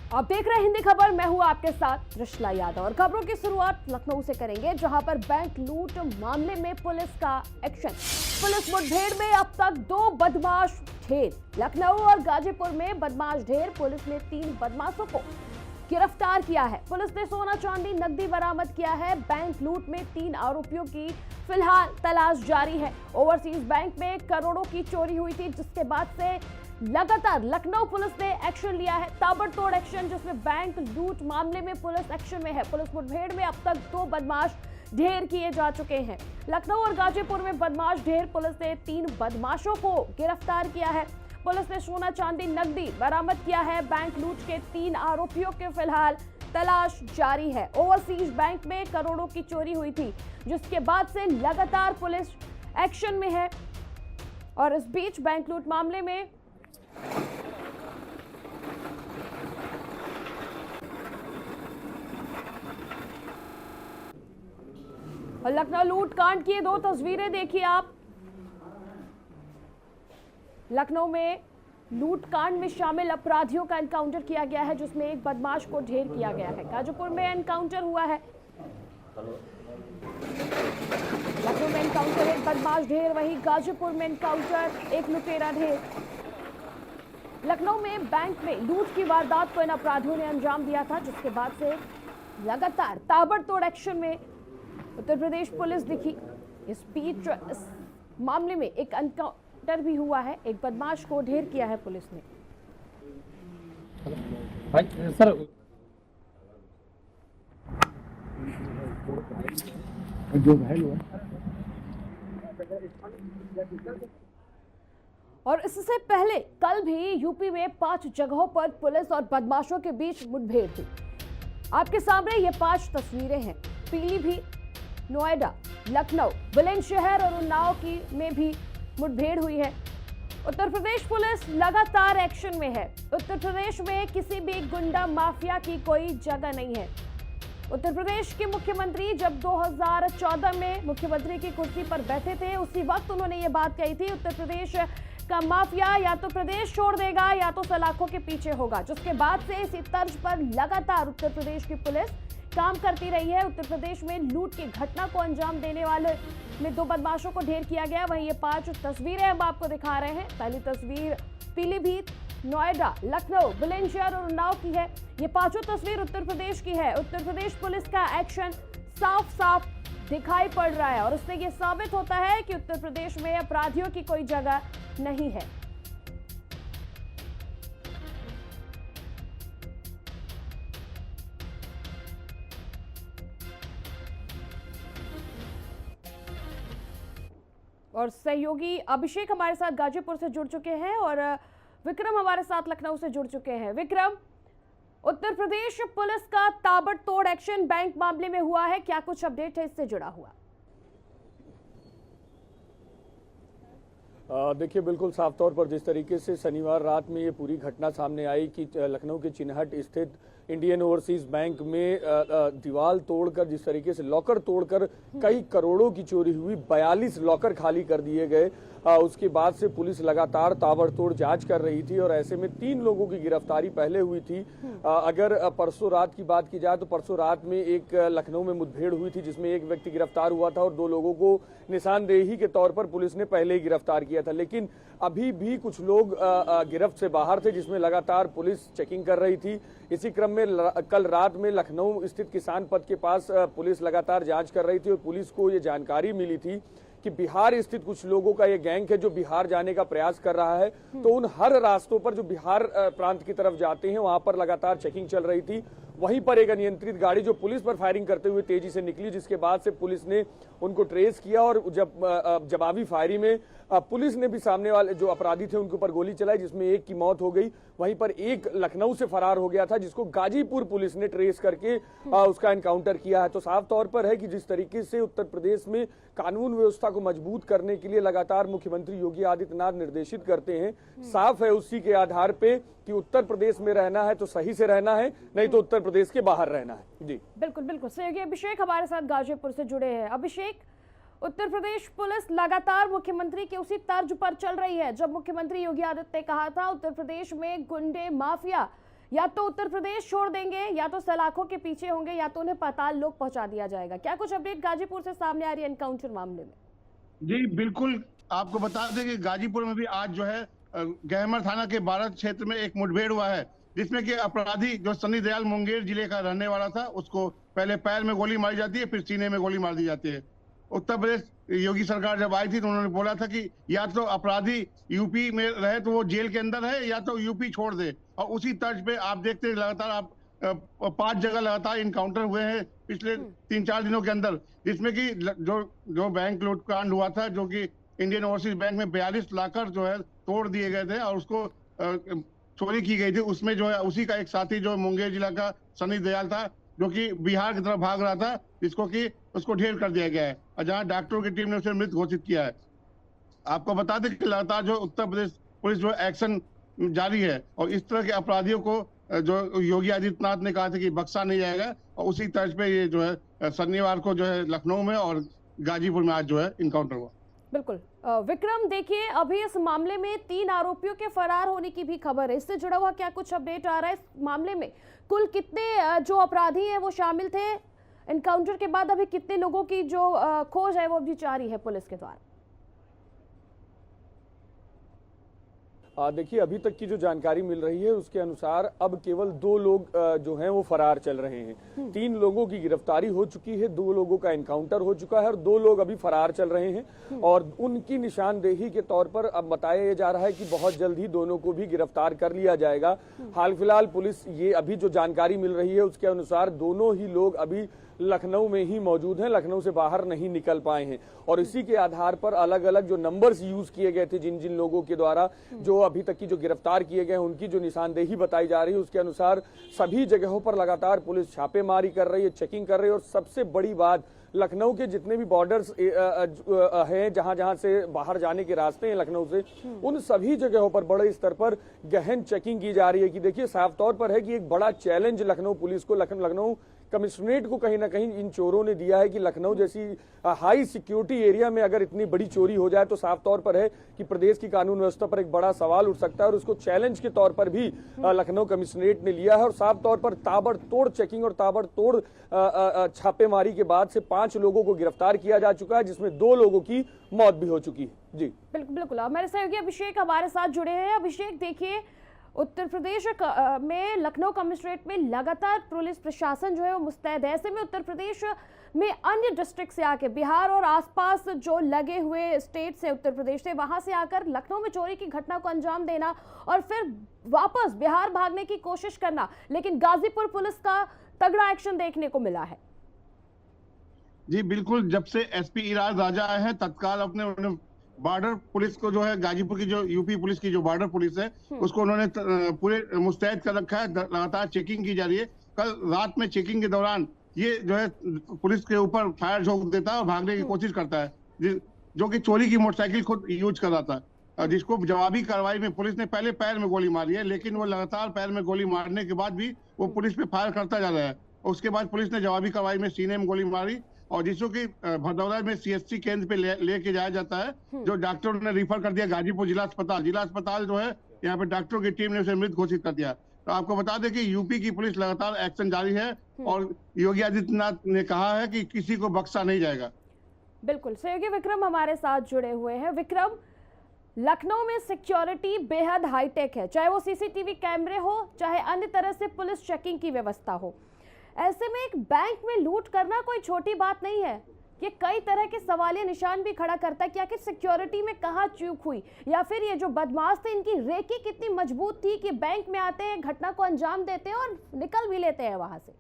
आप देख रहे हैं हिंदी खबर। मैं हूं आपके साथ त्रिशला यादव और खबरों की शुरुआत लखनऊ से करेंगे, जहां पर बैंक लूट मामले में पुलिस का एक्शन। पुलिस मुठभेड़ में अब तक 2 बदमाश ढेर। लखनऊ और गाजीपुर में बदमाश ढेर। पुलिस ने 3 बदमाशों को गिरफ्तार किया है। पुलिस ने सोना चांदी नकदी बरामद किया है। बैंक लूट में 3 आरोपियों की फिलहाल तलाश जारी है। ओवरसीज बैंक में करोड़ों की चोरी हुई थी, जिसके बाद से लगातार लखनऊ पुलिस ने एक्शन लिया है, ताबड़तोड़ एक्शन, जिसमें बैंक लूट मामले में पुलिस एक्शन में है। पुलिस मुठभेड़ में अब तक 2 बदमाश ढेर किए जा चुके हैं। लखनऊ और गाजीपुर में बदमाश ढेर। पुलिस ने 3 बदमाशों को गिरफ्तार किया है। पुलिस ने सोना चांदी नकदी बरामद किया है। बैंक लूट के 3 आरोपियों के फिलहाल तलाश जारी है। ओवरसीज बैंक में करोड़ों की चोरी हुई थी, जिसके बाद से लगातार पुलिस एक्शन में है। और इस बीच बैंक लूट मामले में और लखनऊ लूट कांड की 2 तस्वीरें देखिए आप। लखनऊ में लूट कांड में शामिल अपराधियों का एनकाउंटर किया गया है, जिसमें एक बदमाश को ढेर किया गया है। गाजीपुर में एनकाउंटर हुआ है। लखनऊ में एनकाउंटर एक बदमाश ढेर, वहीं गाजीपुर में एनकाउंटर एक लुटेरा ढेर। लखनऊ में बैंक में लूट की वारदात को इन अपराधियों ने अंजाम दिया था, जिसके बाद से लगातार ताबड़तोड़ एक्शन में उत्तर प्रदेश पुलिस दिखी। इस बीच इस मामले में एक एनकाउंटर भी हुआ है। एक बदमाश को ढेर किया है पुलिस ने। सर जो घायल हुआ और इससे पहले कल भी यूपी में 5 जगहों पर पुलिस और बदमाशों के बीच मुठभेड़ हुई। आपके सामने ये 5 तस्वीरें हैं। पीलीभीत, नोएडा, लखनऊ, बुलंदशहर और उन्नाव में भी मुठभेड़ हुई है। उत्तर प्रदेश पुलिस लगातार एक्शन में है। उत्तर प्रदेश में किसी भी गुंडा माफिया की कोई जगह नहीं है। उत्तर प्रदेश के मुख्यमंत्री जब 2014 में मुख्यमंत्री की कुर्सी पर बैठे थे, उसी वक्त उन्होंने ये बात कही थी, उत्तर प्रदेश का माफिया या तो प्रदेश छोड़ देगा या तो सलाखों के पीछे होगा। जिसके बाद से इसी तर्ज पर लगातार उत्तर प्रदेश की पुलिस काम करती रही है। उत्तर प्रदेश में लूट की घटना को अंजाम देने वाले में 2 बदमाशों को ढेर किया गया। वहीं ये 5 तस्वीरें हम आपको दिखा रहे हैं। पहली तस्वीर पीलीभीत, नोएडा, लखनऊ, बुलंदशहर और उन्नाव की है। ये 5 तस्वीर उत्तर प्रदेश की है। उत्तर प्रदेश पुलिस का एक्शन साफ साफ दिखाई पड़ रहा है और इससे ये साबित होता है कि उत्तर प्रदेश में अपराधियों की कोई जगह नहीं है। और सहयोगी अभिषेक हमारे साथ गाजीपुर से जुड़ चुके हैं और विक्रम हमारे साथ लखनऊ से जुड़ चुके हैं। विक्रम, उत्तर प्रदेश पुलिस का ताबड़तोड़ एक्शन बैंक मामले में हुआ है, क्या कुछ अपडेट है इससे जुड़ा हुआ? देखिए, बिल्कुल साफ तौर पर जिस तरीके से शनिवार रात में ये पूरी घटना सामने आई कि लखनऊ के चिन्हट स्थित इंडियन ओवरसीज बैंक में दीवार तोड़कर, जिस तरीके से लॉकर तोड़कर कई करोड़ों की चोरी हुई, 42 लॉकर खाली कर दिए गए। उसके बाद से पुलिस लगातार ताबड़तोड़ जांच कर रही थी और ऐसे में 3 लोगों की गिरफ्तारी पहले हुई थी। अगर परसों रात की बात की जाए तो परसों रात में एक लखनऊ में मुठभेड़ हुई थी, जिसमें एक व्यक्ति गिरफ्तार हुआ था और 2 लोगों को निशानदेही के तौर पर पुलिस ने पहले ही गिरफ्तार किया था। लेकिन अभी भी कुछ लोग गिरफ्त से बाहर थे, जिसमें लगातार पुलिस चेकिंग कर रही थी। इसी क्रम में कल रात में लखनऊ स्थित किसान पथ के पास पुलिस लगातार जांच कर रही थी और पुलिस को ये जानकारी मिली थी कि बिहार स्थित कुछ लोगों का ये गैंग है जो बिहार जाने का प्रयास कर रहा है। तो उन हर रास्तों पर जो बिहार प्रांत की तरफ जाते हैं, वहां पर लगातार चेकिंग चल रही थी। वहीं पर एक अनियंत्रित गाड़ी जो पुलिस पर फायरिंग करते हुए तेजी से निकली, जिसके बाद से पुलिस ने उनको ट्रेस किया और जब जवाबी फायरिंग में पुलिस ने भी सामने वाले जो अपराधी थे उनके ऊपर गोली चलाई, जिसमें एक की मौत हो गई। वहीं पर एक लखनऊ से फरार हो गया था, जिसको गाजीपुर पुलिस ने ट्रेस करके उसका एनकाउंटर किया है। तो साफ तौर पर है कि जिस तरीके से उत्तर प्रदेश में कानून व्यवस्था को मजबूत करने के लिए लगातार मुख्यमंत्री योगी आदित्यनाथ निर्देशित करते हैं, साफ है उसी के आधार पे कि उत्तर प्रदेश में रहना है तो सही से रहना है, नहीं तो उत्तर प्रदेश के बाहर रहना है। जी बिल्कुल बिल्कुल। सहयोगी अभिषेक हमारे साथ गाजीपुर से जुड़े हैं। अभिषेक, उत्तर प्रदेश पुलिस लगातार मुख्यमंत्री के उसी तर्ज पर चल रही है। जब मुख्यमंत्री योगी आदित्यनाथ ने कहा था उत्तर प्रदेश में गुंडे माफिया या तो उत्तर प्रदेश छोड़ देंगे, या तो सलाखों के पीछे होंगे, या तो उन्हें पाताल लोक पहुंचा दिया जाएगा। क्या कुछ अपडेट गाजीपुर से सामने आ रही है एनकाउंटर मामले में? जी बिल्कुल, आपको बता दें कि गाजीपुर में भी आज जो है गहमर थाना के बारह क्षेत्र में एक मुठभेड़ हुआ है, जिसमें कि अपराधी जो सनी दयाल मुंगेर जिले का रहने वाला था, उसको पहले पैर में गोली मारी जाती है, फिर सीने में गोली मार दी जाती है। उत्तर प्रदेश योगी सरकार जब आई थी तो उन्होंने बोला था कि या तो अपराधी यूपी में रहे तो वो जेल के अंदर है, या तो यूपी छोड़ दे। और उसी तर्ज पे आप देखते हैं लगातार आप 5 जगह लगातार इनकाउंटर हुए हैं पिछले 3-4 दिनों के अंदर, जिसमें कि जो बैंक लूटकांड हुआ था, जो कि इंडियन ओवरसीज बैंक में 42 लाकर जो है तोड़ दिए गए थे और उसको चोरी की गई थी, उसमें जो है उसी का एक साथी जो मुंगेर जिला का सनी दयाल था, जो कि बिहार की तरफ भाग रहा था, जिसको कि उसको ढेर कर दिया गया है और जहां डॉक्टरों की टीम ने उसे मृत घोषित किया है। आपको बता दें कि लगातार जो उत्तर प्रदेश पुलिस जो एक्शन जारी है और इस तरह के अपराधियों को जो योगी आदित्यनाथ ने कहा था कि बख्शा नहीं जाएगा, और उसी तर्ज पे ये जो है शनिवार को जो है लखनऊ में और गाजीपुर में आज जो है इनकाउंटर हुआ। बिल्कुल विक्रम, देखिए अभी इस मामले में 3 आरोपियों के फरार होने की भी खबर है, इससे जुड़ा हुआ क्या कुछ अपडेट आ रहा है? इस मामले में कुल कितने जो अपराधी हैं वो शामिल थे? एनकाउंटर के बाद अभी कितने लोगों की जो खोज है वो भी जारी है पुलिस के द्वारा? देखिए, अभी तक की जो जानकारी मिल रही है उसके अनुसार अब केवल 2 लोग जो हैं वो फरार चल रहे हैं। 3 लोगों की गिरफ्तारी हो चुकी है, 2 लोगों का एनकाउंटर हो चुका है और 2 लोग अभी फरार चल रहे हैं। और उनकी निशानदेही के तौर पर अब बताया जा रहा है कि बहुत जल्द ही दोनों को भी गिरफ्तार कर लिया जाएगा। हाल फिलहाल पुलिस ये अभी जो जानकारी मिल रही है उसके अनुसार दोनों ही लोग अभी लखनऊ में ही मौजूद हैं, लखनऊ से बाहर नहीं निकल पाए हैं। और इसी के आधार पर अलग अलग जो नंबर्स यूज किए गए थे जिन जिन लोगों के द्वारा जो अभी तक की जो गिरफ्तार किए गए उनकी जो निशानदेही बताई जा रही है उसके अनुसार सभी जगहों पर लगातार पुलिस छापेमारी कर रही है, चेकिंग कर रही है। और सबसे बड़ी बात, लखनऊ के जितने भी बॉर्डर्स हैं, जहां जहां से बाहर जाने के रास्ते हैं लखनऊ से, उन सभी जगहों पर बड़े स्तर पर गहन चेकिंग की जा रही है। कि देखिए, साफ तौर पर है कि एक बड़ा चैलेंज लखनऊ पुलिस को, लखनऊ कमिश्नरेट को कहीं ना कहीं इन चोरों ने दिया है कि लखनऊ जैसी हाई सिक्योरिटी एरिया में अगर इतनी बड़ी चोरी हो जाए तो साफ तौर पर है कि प्रदेश की कानून व्यवस्था पर एक बड़ा सवाल उठ सकता है। और उसको चैलेंज के तौर पर भी लखनऊ कमिश्नरेट ने लिया है और साफ तौर पर ताबड़तोड़ चेकिंग और ताबड़तोड़ छापेमारी के बाद से 5 लोगों को गिरफ्तार किया जा चुका है, जिसमें 2 लोगों की मौत भी हो चुकी है। जी बिल्कुल, मेरे सहयोगी अभिषेक हमारे साथ जुड़े हैं। अभिषेक, देखिए उत्तर प्रदेश में लखनऊ कमिश्नरेट में लगातार पुलिस प्रशासन जो है वो मुस्तैद है। ऐसे में उत्तर प्रदेश में अन्य डिस्ट्रिक्ट से आके, बिहार और आसपास जो लगे हुए स्टेट से, उत्तर प्रदेश से, वहां से आकर लखनऊ में चोरी की घटना को अंजाम देना और फिर वापस बिहार भागने की कोशिश करना, लेकिन गाजीपुर पुलिस का तगड़ा एक्शन देखने को मिला है। जी बिल्कुल, जब से एसपी इराज राजा आए हैं तत्काल अपने बॉर्डर पुलिस को जो है, गाजीपुर की जो यूपी पुलिस की जो बॉर्डर पुलिस है उसको उन्होंने पूरे मुस्तैद कर रखा है। लगातार चेकिंग की जा रही है। कल रात में चेकिंग के दौरान ये जो है पुलिस के ऊपर फायर झोंक देता है और भागने की कोशिश करता है, जो कि चोरी की मोटरसाइकिल खुद यूज कर रहा था, जिसको जवाबी कार्रवाई में पुलिस ने पहले पैर में गोली मारी है, लेकिन वो लगातार पैर में गोली मारने के बाद भी वो पुलिस पे फायर करता जा रहा है। उसके बाद पुलिस ने जवाबी कार्रवाई में सीने में गोली मारी और जिसको कि भदौरा में सीएससी केंद्र पे लेके जाया जाता है, जो डॉक्टरों ने रिफर कर दिया गाजीपुर जिला अस्पताल जो है, यहाँ पे डॉक्टरों की टीम ने उसे मृत घोषित कर दिया। तो आपको बता दें कि यूपी की पुलिस लगातार एक्शन जारी है और योगी आदित्यनाथ ने कहा है कि किसी को बख्शा नहीं जाएगा। बिल्कुल, सहयोगी विक्रम हमारे साथ जुड़े हुए हैं। विक्रम, लखनऊ में सिक्योरिटी बेहद हाईटेक है, चाहे वो सीसीटीवी कैमरे हो, चाहे अन्य तरह से पुलिस चेकिंग की व्यवस्था हो। ऐसे में एक बैंक में लूट करना कोई छोटी बात नहीं है। ये कई तरह के सवालिया निशान भी खड़ा करता है कि आखिर सिक्योरिटी में कहाँ चूक हुई, या फिर ये जो बदमाश थे इनकी रेकी कितनी मजबूत थी कि बैंक में आते हैं, घटना को अंजाम देते हैं और निकल भी लेते हैं वहां से।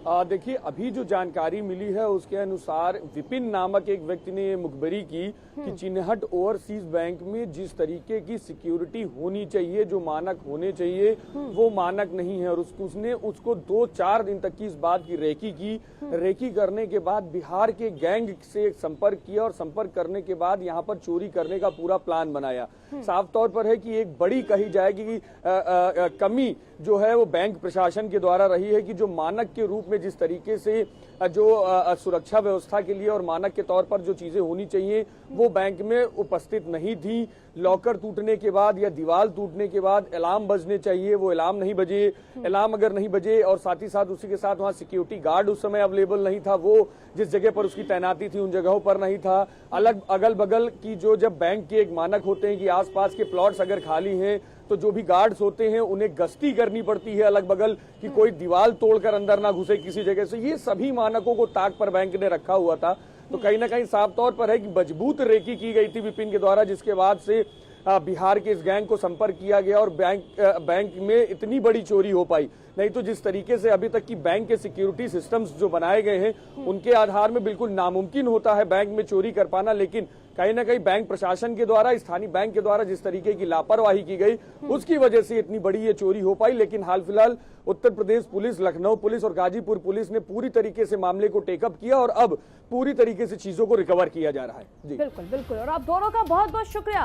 देखिए, अभी जो जानकारी मिली है उसके अनुसार विपिन नामक एक व्यक्ति ने ये मुखबरी की कि चिन्हट ओवरसीज बैंक में जिस तरीके की सिक्योरिटी होनी चाहिए, जो मानक होने चाहिए, वो मानक नहीं है। और उसने उसको 2-4 दिन तक की इस बात की रेकी की। रेकी करने के बाद बिहार के गैंग से संपर्क किया और संपर्क करने के बाद यहाँ पर चोरी करने का पूरा प्लान बनाया। साफ तौर पर है कि एक बड़ी कही जाएगी कि कमी जो है वो बैंक प्रशासन के द्वारा रही है कि जो मानक के रूप में जिस तरीके से जो सुरक्षा व्यवस्था के लिए और मानक के तौर पर जो चीजें होनी चाहिए वो बैंक में उपस्थित नहीं थी। लॉकर टूटने के बाद या दीवार टूटने के बाद अलार्म बजने चाहिए, वो अलार्म नहीं बजे। अलार्म अगर नहीं बजे और साथ ही साथ उसी के साथ वहां सिक्योरिटी गार्ड उस समय अवेलेबल नहीं था, वो जिस जगह पर उसकी तैनाती थी उन जगहों पर नहीं था। अलग अगल बगल की जो जब बैंक के एक मानक होते हैं कि आसपास के प्लॉट्स अगर खाली हैं तो जो भी गार्ड्स होते हैं उन्हें गश्ती करनी पड़ती है अलग बगल कि कोई दीवार तोड़कर अंदर ना घुसे किसी जगह से। ये सभी मानकों को ताक पर बैंक ने रखा हुआ था। तो कहीं ना कहीं साफ तौर पर है कि मजबूत रेकी की गई थी विपिन के द्वारा, जिसके बाद से बिहार के इस गैंग को संपर्क किया गया और बैंक में इतनी बड़ी चोरी हो पाई। नहीं तो जिस तरीके से अभी तक की बैंक के सिक्योरिटी सिस्टम्स जो बनाए गए हैं उनके आधार में बिल्कुल नामुमकिन होता है बैंक में चोरी कर पाना, लेकिन कहीं ना कहीं बैंक प्रशासन के द्वारा, स्थानीय बैंक के द्वारा जिस तरीके की लापरवाही की गई उसकी वजह से इतनी बड़ी ये चोरी हो पाई। लेकिन हाल फिलहाल उत्तर प्रदेश पुलिस, लखनऊ पुलिस और गाजीपुर पुलिस ने पूरी तरीके से मामले को टेकअप किया और अब पूरी तरीके से चीजों को रिकवर किया जा रहा है। जी बिल्कुल बिल्कुल, और आप दोनों का बहुत बहुत शुक्रिया।